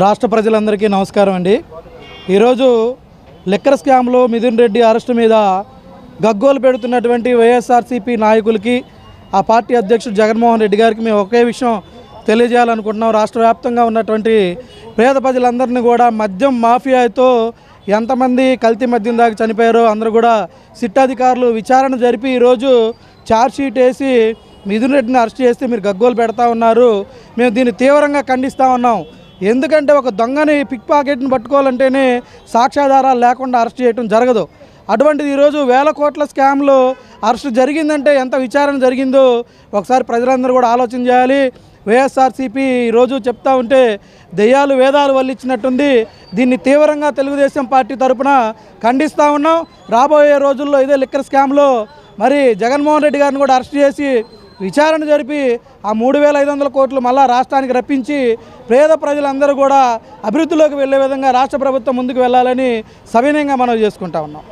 రాష్ట్ర ప్రజలందరికీ నమస్కారం అండి. ఈరోజు లిక్కర్ స్కామ్లో మిథున్ రెడ్డి అరెస్టు మీద గగ్గోలు పెడుతున్నటువంటి వైఎస్ఆర్సీపీ నాయకులకి, ఆ పార్టీ అధ్యక్షుడు జగన్మోహన్ రెడ్డి గారికి మేము ఒకే విషయం తెలియజేయాలనుకుంటున్నాం. రాష్ట్ర వ్యాప్తంగా ఉన్నటువంటి పేద ప్రజలందరినీ కూడా మద్యం మాఫియాతో ఎంతమంది కల్తీ మద్యం దాకా చనిపోయారో అందరూ కూడా సిట్ అధికారులు విచారణ జరిపి ఈరోజు ఛార్జ్షీట్ వేసి మిథున్ రెడ్డిని అరెస్ట్ చేస్తే మీరు గగ్గోలు పెడతా ఉన్నారు. మేము దీన్ని తీవ్రంగా ఖండిస్తూ ఉన్నాం. ఎందుకంటే ఒక దొంగని పిక్ పాకెట్ని పట్టుకోవాలంటేనే సాక్ష్యాధారాలు లేకుండా అరెస్ట్ చేయడం జరగదు. అటువంటిది ఈరోజు వేల కోట్ల స్కామ్లో అరెస్ట్ జరిగిందంటే ఎంత విచారణ జరిగిందో ఒకసారి ప్రజలందరూ కూడా ఆలోచన చేయాలి. వైఎస్ఆర్సీపీ ఈరోజు చెప్తా ఉంటే దెయ్యాలు వేదాలు వల్లిచ్చినట్టుంది. దీన్ని తీవ్రంగా తెలుగుదేశం పార్టీ తరఫున ఖండిస్తూ ఉన్నాం. రాబోయే రోజుల్లో ఇదే లిక్కర్ స్కామ్లో మరి జగన్మోహన్ రెడ్డి గారిని కూడా అరెస్ట్ చేసి విచారణ జరిపి ఆ 3,500 కోట్లు మళ్ళా రాష్ట్రానికి రప్పించి పేద ప్రజలందరూ కూడా అభివృద్ధిలోకి వెళ్ళే విధంగా రాష్ట్ర ప్రభుత్వం ముందుకు వెళ్ళాలని సవినయంగా మనం చేసుకుంటా ఉన్నాం.